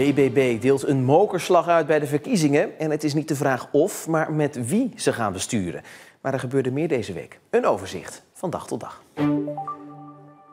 BBB deelt een mokerslag uit bij de verkiezingen. En het is niet de vraag of, maar met wie ze gaan besturen. Maar er gebeurde meer deze week. Een overzicht van dag tot dag.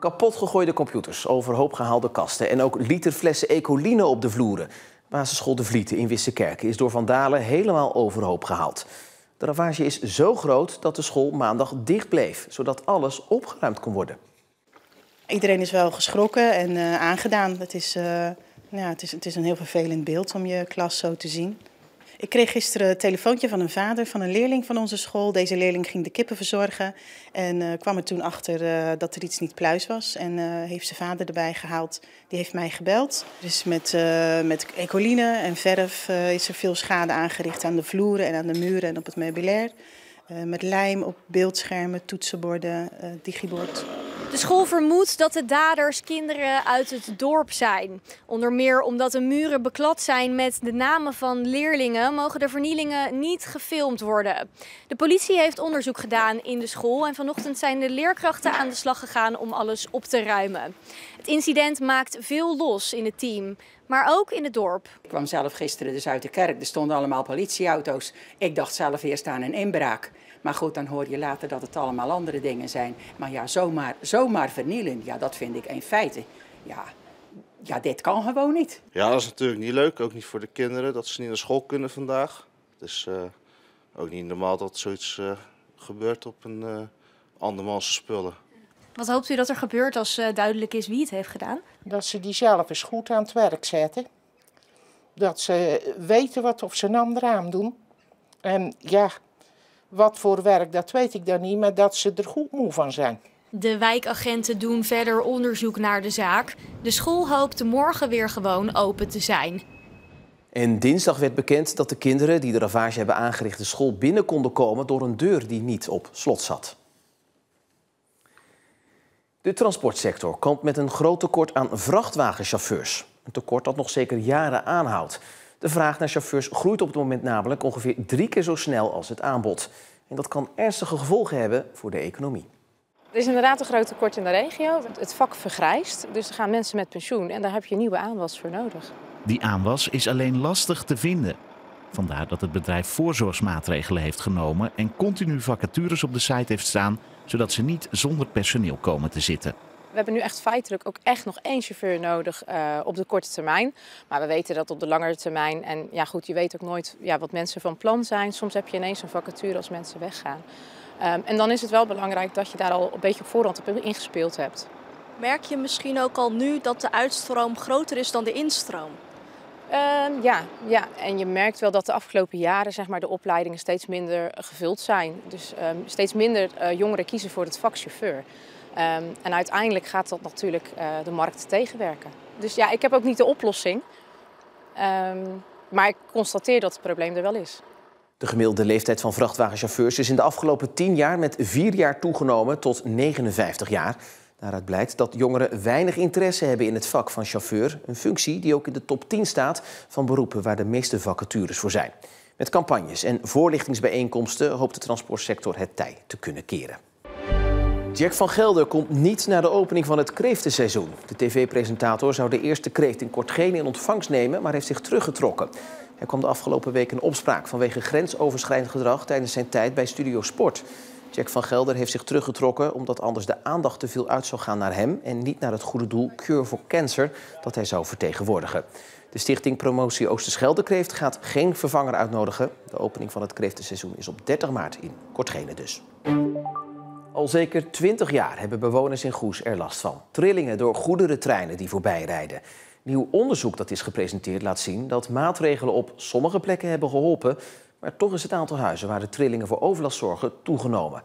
Kapot gegooide computers, overhoop gehaalde kasten en ook literflessen Ecoline op de vloeren. Basisschool De Vlieten in Wissekerke is door vandalen helemaal overhoop gehaald. De ravage is zo groot dat de school maandag dicht bleef, zodat alles opgeruimd kon worden. Iedereen is wel geschrokken en aangedaan. Het is een heel vervelend beeld om je klas zo te zien. Ik kreeg gisteren een telefoontje van een vader van een leerling van onze school. Deze leerling ging de kippen verzorgen en kwam er toen achter dat er iets niet pluis was. En heeft zijn vader erbij gehaald. Die heeft mij gebeld. Dus met Ecoline en verf is er veel schade aangericht aan de vloeren en aan de muren en op het meubilair. Met lijm op beeldschermen, toetsenborden, digibord. De school vermoedt dat de daders kinderen uit het dorp zijn. Onder meer omdat de muren beklad zijn met de namen van leerlingen, mogen de vernielingen niet gefilmd worden. De politie heeft onderzoek gedaan in de school en vanochtend zijn de leerkrachten aan de slag gegaan om alles op te ruimen. Het incident maakt veel los in het team, maar ook in het dorp. Ik kwam zelf gisteren dus uit de kerk, er stonden allemaal politieauto's. Ik dacht zelf eerst aan een inbraak. Maar goed, dan hoor je later dat het allemaal andere dingen zijn. Maar ja, zomaar vernielen, ja, dat vind ik in feite. Ja, dit kan gewoon niet. Ja, dat is natuurlijk niet leuk. Ook niet voor de kinderen dat ze niet naar school kunnen vandaag. Het is ook niet normaal dat zoiets gebeurt op een andermans spullen. Wat hoopt u dat er gebeurt als duidelijk is wie het heeft gedaan? Dat ze die zelf eens goed aan het werk zetten. Dat ze weten wat of ze een ander aandoen. En ja, wat voor werk, dat weet ik dan niet, maar dat ze er goed moe van zijn. De wijkagenten doen verder onderzoek naar de zaak. De school hoopt morgen weer gewoon open te zijn. En dinsdag werd bekend dat de kinderen die de ravage hebben aangericht de school binnen konden komen door een deur die niet op slot zat. De transportsector kampt met een groot tekort aan vrachtwagenchauffeurs. Een tekort dat nog zeker jaren aanhoudt. De vraag naar chauffeurs groeit op het moment namelijk ongeveer 3 keer zo snel als het aanbod. En dat kan ernstige gevolgen hebben voor de economie. Er is inderdaad een groot tekort in de regio. Het vak vergrijst, dus er gaan mensen met pensioen en daar heb je nieuwe aanwas voor nodig. Die aanwas is alleen lastig te vinden. Vandaar dat het bedrijf voorzorgsmaatregelen heeft genomen en continu vacatures op de site heeft staan, zodat ze niet zonder personeel komen te zitten. We hebben nu echt feitelijk ook echt nog 1 chauffeur nodig op de korte termijn. Maar we weten dat op de langere termijn. En ja goed, je weet ook nooit wat mensen van plan zijn. Soms heb je ineens een vacature als mensen weggaan. En dan is het wel belangrijk dat je daar al een beetje op voorhand op ingespeeld hebt. Merk je misschien ook al nu dat de uitstroom groter is dan de instroom? Ja, en je merkt wel dat de afgelopen jaren de opleidingen steeds minder gevuld zijn. Dus steeds minder jongeren kiezen voor het vak chauffeur. En uiteindelijk gaat dat natuurlijk de markt tegenwerken. Dus ja, ik heb ook niet de oplossing. Maar ik constateer dat het probleem er wel is. De gemiddelde leeftijd van vrachtwagenchauffeurs is in de afgelopen 10 jaar met 4 jaar toegenomen tot 59 jaar. Daaruit blijkt dat jongeren weinig interesse hebben in het vak van chauffeur. Een functie die ook in de top 10 staat van beroepen waar de meeste vacatures voor zijn. Met campagnes en voorlichtingsbijeenkomsten hoopt de transportsector het tij te kunnen keren. Jack van Gelder komt niet naar de opening van het kreeftenseizoen. De tv-presentator zou de eerste kreeft in Kortgene in ontvangst nemen, maar heeft zich teruggetrokken. Hij kwam de afgelopen week in opspraak vanwege grensoverschrijdend gedrag tijdens zijn tijd bij Studio Sport. Jack van Gelder heeft zich teruggetrokken omdat anders de aandacht te veel uit zou gaan naar hem en niet naar het goede doel Cure for Cancer dat hij zou vertegenwoordigen. De stichting Promotie Oosterscheldekreeft gaat geen vervanger uitnodigen. De opening van het kreeftenseizoen is op 30 maart in Kortgene dus. Al zeker 20 jaar hebben bewoners in Goes er last van. Trillingen door goederentreinen die voorbij rijden. Nieuw onderzoek dat is gepresenteerd laat zien dat maatregelen op sommige plekken hebben geholpen, maar toch is het aantal huizen waar de trillingen voor overlast zorgen toegenomen.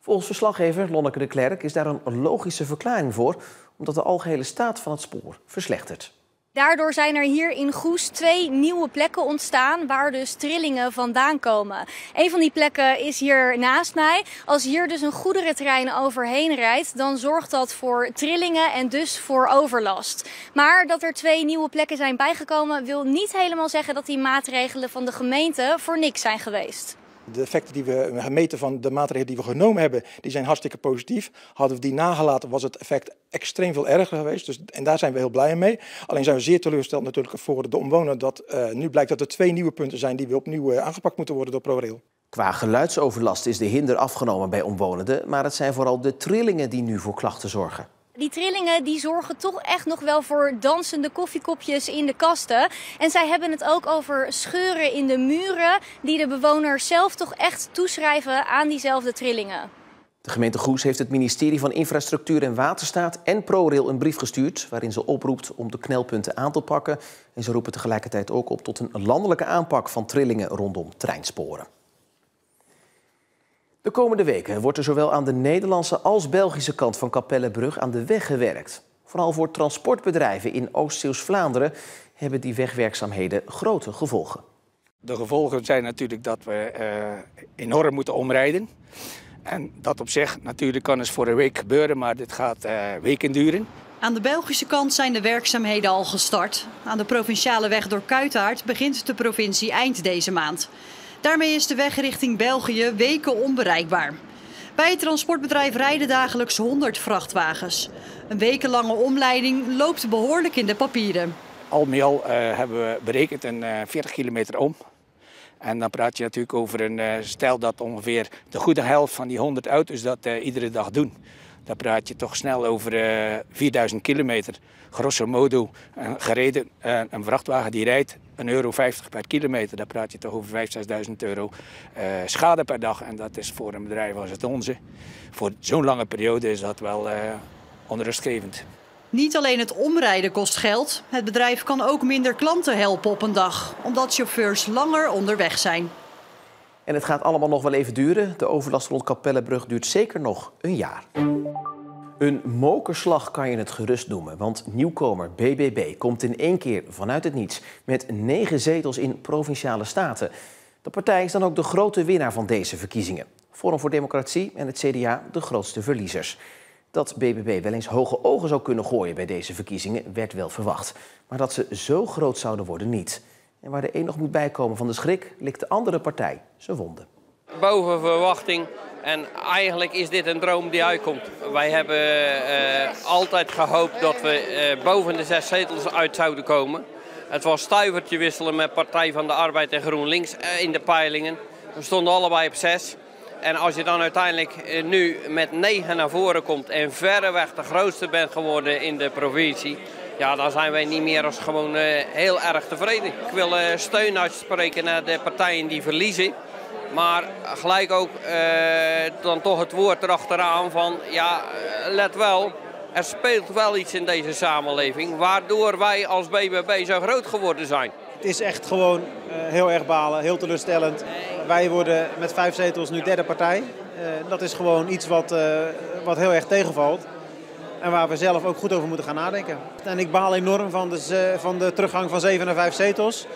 Volgens verslaggever Lonneke de Klerk is daar een logische verklaring voor, omdat de algehele staat van het spoor verslechtert. Daardoor zijn er hier in Goes 2 nieuwe plekken ontstaan waar dus trillingen vandaan komen. Een van die plekken is hier naast mij. Als hier dus een goederentrein overheen rijdt, dan zorgt dat voor trillingen en dus voor overlast. Maar dat er 2 nieuwe plekken zijn bijgekomen wil niet helemaal zeggen dat die maatregelen van de gemeente voor niks zijn geweest. De effecten die we meten van de maatregelen die we genomen hebben, die zijn hartstikke positief. Hadden we die nagelaten, was het effect extreem veel erger geweest. Dus, en daar zijn we heel blij mee. Alleen zijn we zeer teleurgesteld natuurlijk voor de omwoner dat nu blijkt dat er 2 nieuwe punten zijn die weer opnieuw aangepakt moeten worden door ProRail. Qua geluidsoverlast is de hinder afgenomen bij omwonenden, maar het zijn vooral de trillingen die nu voor klachten zorgen. Die trillingen die zorgen toch echt nog wel voor dansende koffiekopjes in de kasten. En zij hebben het ook over scheuren in de muren die de bewoners zelf toch echt toeschrijven aan diezelfde trillingen. De gemeente Goes heeft het ministerie van Infrastructuur en Waterstaat en ProRail een brief gestuurd waarin ze oproept om de knelpunten aan te pakken. En ze roepen tegelijkertijd ook op tot een landelijke aanpak van trillingen rondom treinsporen. De komende weken wordt er zowel aan de Nederlandse als Belgische kant van Capellebrug aan de weg gewerkt. Vooral voor transportbedrijven in Oost-Zeeuws-Vlaanderen hebben die wegwerkzaamheden grote gevolgen. De gevolgen zijn natuurlijk dat we enorm moeten omrijden. En dat op zich natuurlijk kan eens voor een week gebeuren, maar dit gaat weken duren. Aan de Belgische kant zijn de werkzaamheden al gestart. Aan de provinciale weg door Kuitaart begint de provincie eind deze maand. Daarmee is de weg richting België weken onbereikbaar. Bij het transportbedrijf rijden dagelijks 100 vrachtwagens. Een wekenlange omleiding loopt behoorlijk in de papieren. Al met al hebben we berekend een 40 kilometer om. En dan praat je natuurlijk over een stel dat ongeveer de goede helft van die 100 auto's dat iedere dag doen. Dan praat je toch snel over 4000 kilometer. Grosso modo gereden, een vrachtwagen die rijdt €1,50 per kilometer. Daar praat je toch over 5.000, 6.000 euro schade per dag. En dat is voor een bedrijf als het onze. Voor zo'n lange periode is dat wel onrustgevend. Niet alleen het omrijden kost geld. Het bedrijf kan ook minder klanten helpen op een dag. Omdat chauffeurs langer onderweg zijn. En het gaat allemaal nog wel even duren. De overlast rond Capellebrug duurt zeker nog een jaar. Een mokerslag kan je het gerust noemen, want nieuwkomer BBB komt in één keer vanuit het niets met 9 zetels in Provinciale Staten. De partij is dan ook de grote winnaar van deze verkiezingen. Forum voor Democratie en het CDA de grootste verliezers. Dat BBB wel eens hoge ogen zou kunnen gooien bij deze verkiezingen werd wel verwacht. Maar dat ze zo groot zouden worden niet. En waar de een nog moet bijkomen van de schrik, likt de andere partij zijn wonden. Boven verwachting. En eigenlijk is dit een droom die uitkomt. Wij hebben altijd gehoopt dat we boven de 6 zetels uit zouden komen. Het was stuivertje wisselen met Partij van de Arbeid en GroenLinks in de peilingen. We stonden allebei op 6. En als je dan uiteindelijk nu met 9 naar voren komt en verreweg de grootste bent geworden in de provincie, ja, dan zijn wij niet meer als gewoon heel erg tevreden. Ik wil steun uitspreken naar de partijen die verliezen. Maar gelijk ook dan toch het woord erachteraan van, ja, let wel, er speelt wel iets in deze samenleving, waardoor wij als BBB zo groot geworden zijn. Het is echt gewoon heel erg balen, heel teleurstellend. Wij worden met 5 zetels nu derde partij. Dat is gewoon iets wat heel erg tegenvalt. En waar we zelf ook goed over moeten gaan nadenken. En ik baal enorm van de teruggang van 7 naar 5 zetels.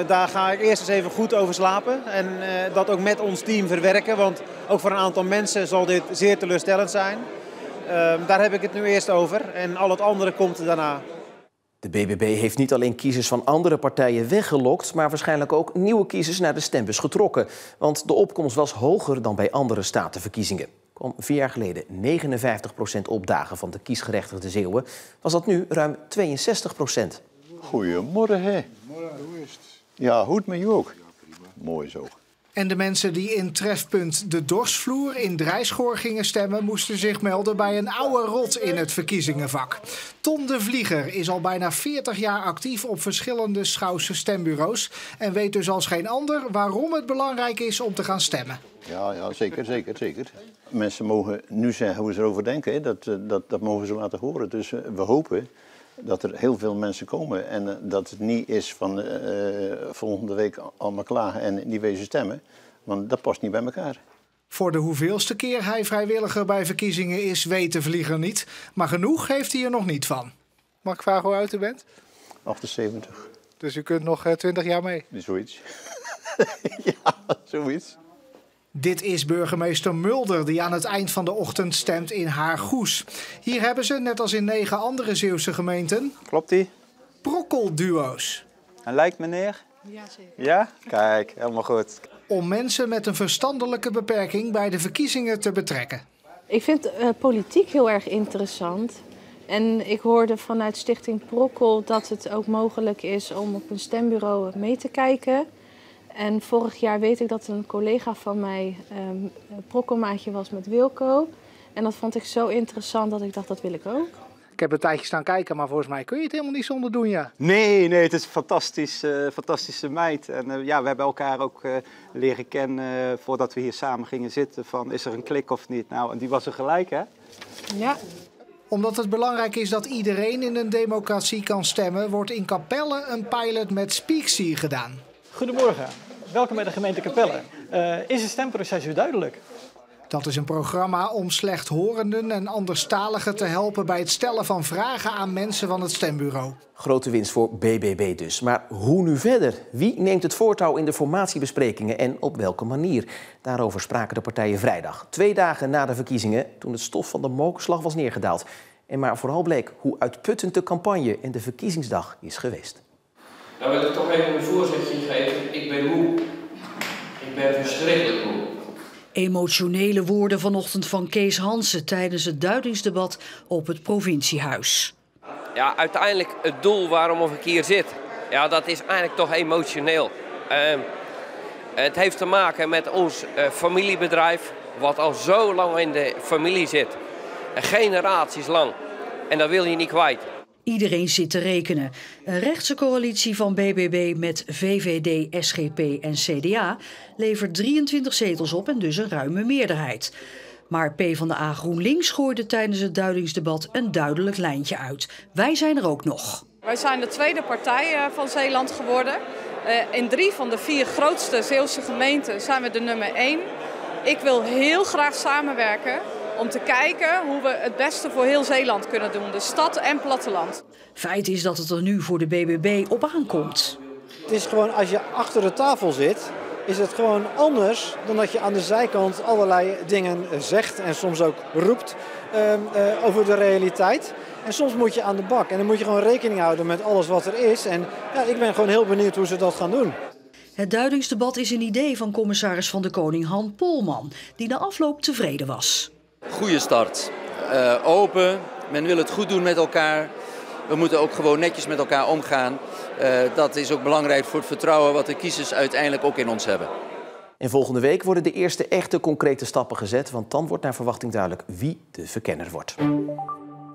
Daar ga ik eerst eens even goed over slapen. En dat ook met ons team verwerken. Want ook voor een aantal mensen zal dit zeer teleurstellend zijn. Daar heb ik het nu eerst over. En al het andere komt daarna. De BBB heeft niet alleen kiezers van andere partijen weggelokt, maar waarschijnlijk ook nieuwe kiezers naar de stembus getrokken. Want de opkomst was hoger dan bij andere statenverkiezingen. Kwam 4 jaar geleden 59% opdagen van de kiesgerechtigde Zeeuwen, was dat nu ruim 62%. Goedemorgen, hè? Ja, goed met je ook. Mooi zo. En de mensen die in trefpunt De Dorsvloer in Drijschoor gingen stemmen, moesten zich melden bij een oude rot in het verkiezingenvak. Ton de Vlieger is al bijna 40 jaar actief op verschillende Schouwse stembureaus en weet dus als geen ander waarom het belangrijk is om te gaan stemmen. Ja, zeker. Mensen mogen nu zeggen hoe ze erover denken. Hè. Dat mogen ze laten horen. Dus we hopen dat er heel veel mensen komen en dat het niet is van volgende week allemaal klagen en niet wezen stemmen. Want dat past niet bij elkaar. Voor de hoeveelste keer hij vrijwilliger bij verkiezingen is, weet de Vlieger niet. Maar genoeg heeft hij er nog niet van. Mag ik vragen hoe oud u bent? 78. Dus u kunt nog 20 jaar mee? Zoiets. Ja, zoiets. Dit is burgemeester Mulder die aan het eind van de ochtend stemt in haar Goes. Hier hebben ze, net als in 9 andere Zeeuwse gemeenten... Klopt die? Brokkelduo's. En lijkt meneer? Ja, zeker. Ja? Kijk, helemaal goed. om mensen met een verstandelijke beperking bij de verkiezingen te betrekken. Ik vind politiek heel erg interessant. En ik hoorde vanuit Stichting Prokkel dat het ook mogelijk is om op een stembureau mee te kijken. En vorig jaar weet ik dat een collega van mij prokkelmaatje was met Wilco. En dat vond ik zo interessant dat ik dacht, dat wil ik ook. Ik heb een tijdje staan kijken, maar volgens mij kun je het helemaal niet zonder doen, ja. Nee, het is een fantastische meid. En we hebben elkaar ook leren kennen voordat we hier samen gingen zitten. Van, is er een klik of niet? Nou, en die was er gelijk, hè? Ja. Omdat het belangrijk is dat iedereen in een democratie kan stemmen, wordt in Capelle een pilot met Speaksy gedaan. Goedemorgen, welkom bij de gemeente Capelle. Is het stemproces u duidelijk? Dat is een programma om slechthorenden en anderstaligen te helpen bij het stellen van vragen aan mensen van het stembureau. Grote winst voor BBB dus. Maar hoe nu verder? Wie neemt het voortouw in de formatiebesprekingen en op welke manier? Daarover spraken de partijen vrijdag, 2 dagen na de verkiezingen, toen het stof van de mokerslag was neergedaald. En maar vooral bleek hoe uitputtend de campagne en de verkiezingsdag is geweest. Dan wil ik toch even een voorzetje geven. Ik ben moe. Ik ben verschrikkelijk moe. Emotionele woorden vanochtend van Kees Hansen tijdens het duidingsdebat op het provinciehuis. Ja, uiteindelijk het doel waarom ik hier zit, ja, dat is eigenlijk toch emotioneel. Het heeft te maken met ons familiebedrijf, wat al zo lang in de familie zit. Generaties lang. En dat wil je niet kwijt. Iedereen zit te rekenen. Een rechtse coalitie van BBB met VVD, SGP en CDA levert 23 zetels op en dus een ruime meerderheid. Maar PvdA GroenLinks gooide tijdens het duidingsdebat een duidelijk lijntje uit. Wij zijn er ook nog. Wij zijn de tweede partij van Zeeland geworden. In 3 van de 4 grootste Zeeuwse gemeenten zijn we de nummer 1. Ik wil heel graag samenwerken om te kijken hoe we het beste voor heel Zeeland kunnen doen. De stad en platteland. Feit is dat het er nu voor de BBB op aankomt. Het is gewoon, als je achter de tafel zit, is het gewoon anders dan dat je aan de zijkant allerlei dingen zegt en soms ook roept over de realiteit. En soms moet je aan de bak en dan moet je gewoon rekening houden met alles wat er is. En ja, ik ben gewoon heel benieuwd hoe ze dat gaan doen. Het duidingsdebat is een idee van commissaris van de Koning Han Polman, die na afloop tevreden was. Goede start. Open, men wil het goed doen met elkaar. We moeten ook gewoon netjes met elkaar omgaan. Dat is ook belangrijk voor het vertrouwen wat de kiezers uiteindelijk ook in ons hebben. En volgende week worden de eerste echte concrete stappen gezet, want dan wordt naar verwachting duidelijk wie de verkenner wordt.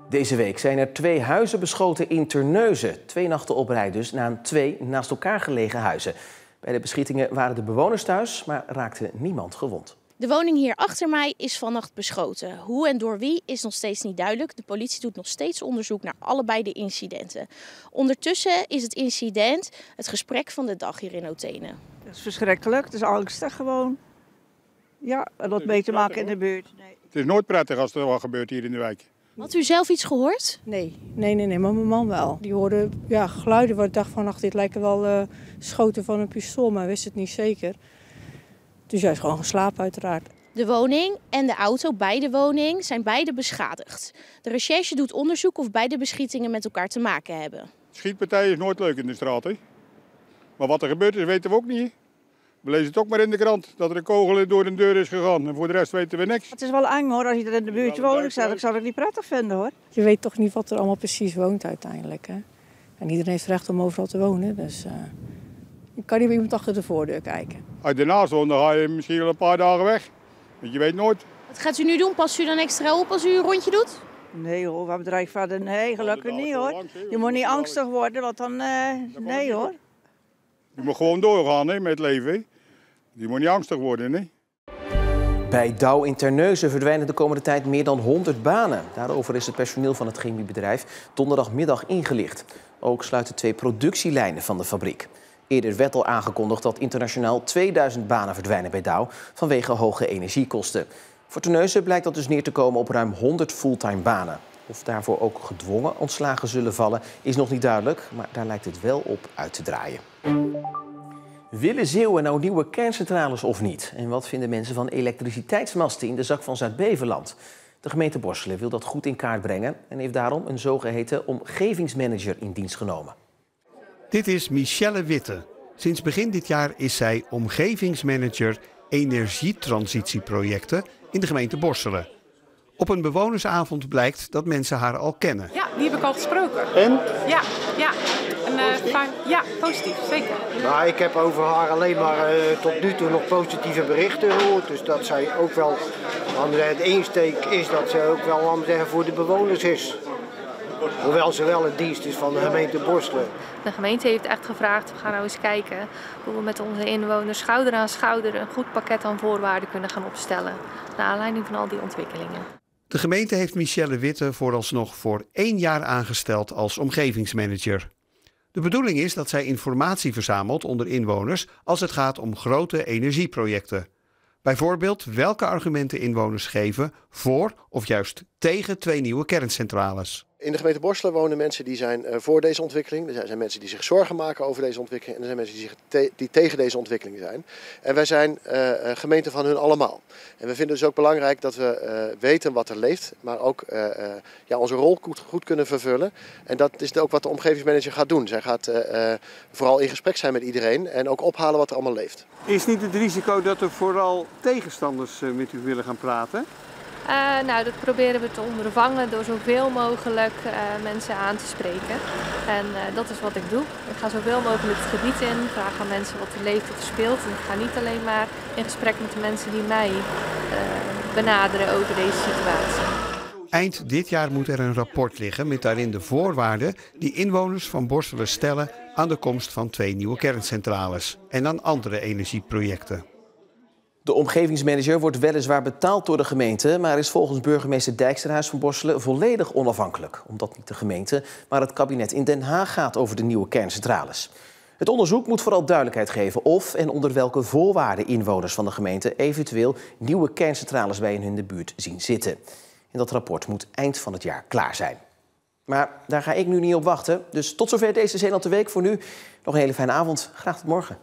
Deze week zijn er 2 huizen beschoten in Terneuzen. 2 nachten op rij dus, na 2 naast elkaar gelegen huizen. Bij de beschietingen waren de bewoners thuis, maar raakte niemand gewond. De woning hier achter mij is vannacht beschoten. Hoe en door wie is nog steeds niet duidelijk. De politie doet nog steeds onderzoek naar allebei de incidenten. Ondertussen is het incident het gesprek van de dag hier in Othene. Dat is verschrikkelijk, het is angstig gewoon. Ja, wat mee te maken in de buurt. Nee. Het is nooit prettig als er wat gebeurt hier in de wijk. Had u zelf iets gehoord? Nee, maar mijn man wel. Die hoorde geluiden waar ik dacht van, dit lijken wel schoten van een pistool, maar wist het niet zeker. Dus hij is gewoon geslapen uiteraard. De woning en de auto bij de woning zijn beide beschadigd. De recherche doet onderzoek of beide beschietingen met elkaar te maken hebben. Schietpartij is nooit leuk in de straat, hè? Maar wat er gebeurd is, weten we ook niet. We lezen het ook maar in de krant, dat er een kogel door de deur is gegaan. En voor de rest weten we niks. Het is wel eng hoor, als je er in de buurt woont. Ik zou het niet prettig vinden hoor. Je weet toch niet wat er allemaal precies woont uiteindelijk. Hè? En iedereen heeft recht om overal te wonen. Dus je kan niet bij iemand achter de voordeur kijken. Als je ernaast woont, dan ga je misschien wel een paar dagen weg. Want je weet nooit. Wat gaat u nu doen? Past u dan extra op als u een rondje doet? Nee hoor, wat bedrijf verder? Nee, gelukkig niet hoor. Je moet niet angstig worden, want dan nee hoor. Je moet gewoon doorgaan hè, met het leven. Hè. Je moet niet angstig worden. Hè. Bij Douw in Terneuzen verdwijnen de komende tijd meer dan 100 banen. Daarover is het personeel van het chemiebedrijf donderdagmiddag ingelicht. Ook sluiten 2 productielijnen van de fabriek. Eerder werd al aangekondigd dat internationaal 2000 banen verdwijnen bij Douw vanwege hoge energiekosten. Voor Terneuzen blijkt dat dus neer te komen op ruim 100 fulltime banen. Of daarvoor ook gedwongen ontslagen zullen vallen is nog niet duidelijk, maar daar lijkt het wel op uit te draaien. Willen Zeeuwen nou nieuwe kerncentrales of niet? En wat vinden mensen van elektriciteitsmasten in de zak van Zuid-Beveland? De gemeente Borselen wil dat goed in kaart brengen en heeft daarom een zogeheten omgevingsmanager in dienst genomen. Dit is Michelle Witte. Sinds begin dit jaar is zij omgevingsmanager energietransitieprojecten in de gemeente Borselen. Op een bewonersavond blijkt dat mensen haar al kennen. Ja, die heb ik al gesproken. En? Ja. Ja, positief, zeker. Nou, ik heb over haar alleen maar tot nu toe nog positieve berichten gehoord. Dus dat zij ook wel, de insteek is dat ze ook wel voor de bewoners is. Hoewel ze wel in dienst is van de gemeente Borselen. De gemeente heeft echt gevraagd, we gaan nou eens kijken hoe we met onze inwoners schouder aan schouder een goed pakket aan voorwaarden kunnen gaan opstellen. Naar aanleiding van al die ontwikkelingen. De gemeente heeft Michelle Witte vooralsnog voor 1 jaar aangesteld als omgevingsmanager. De bedoeling is dat zij informatie verzamelt onder inwoners als het gaat om grote energieprojecten. Bijvoorbeeld welke argumenten inwoners geven voor of juist tegen 2 nieuwe kerncentrales. In de gemeente Borselen wonen mensen die zijn voor deze ontwikkeling. Er zijn mensen die zich zorgen maken over deze ontwikkeling. En er zijn mensen die tegen deze ontwikkeling zijn. En wij zijn gemeente van hun allemaal. En we vinden dus ook belangrijk dat we weten wat er leeft. Maar ook onze rol goed kunnen vervullen. En dat is ook wat de omgevingsmanager gaat doen. Zij gaat vooral in gesprek zijn met iedereen. En ook ophalen wat er allemaal leeft. Is niet het risico dat er vooral tegenstanders met u willen gaan praten? Dat proberen we te ondervangen door zoveel mogelijk mensen aan te spreken. En dat is wat ik doe. Ik ga zoveel mogelijk het gebied in, vraag aan mensen wat er leeft, wat er speelt. En ik ga niet alleen maar in gesprek met de mensen die mij benaderen over deze situatie. Eind dit jaar moet er een rapport liggen met daarin de voorwaarden die inwoners van Borselen stellen aan de komst van 2 nieuwe kerncentrales en aan andere energieprojecten. De omgevingsmanager wordt weliswaar betaald door de gemeente, maar is volgens burgemeester Dijksterhuis van Borselen volledig onafhankelijk. Omdat niet de gemeente, maar het kabinet in Den Haag gaat over de nieuwe kerncentrales. Het onderzoek moet vooral duidelijkheid geven of en onder welke voorwaarden inwoners van de gemeente eventueel nieuwe kerncentrales bij hun in de buurt zien zitten. En dat rapport moet eind van het jaar klaar zijn. Maar daar ga ik nu niet op wachten. Dus tot zover deze Zeeland de Week. Voor nu nog een hele fijne avond. Graag tot morgen.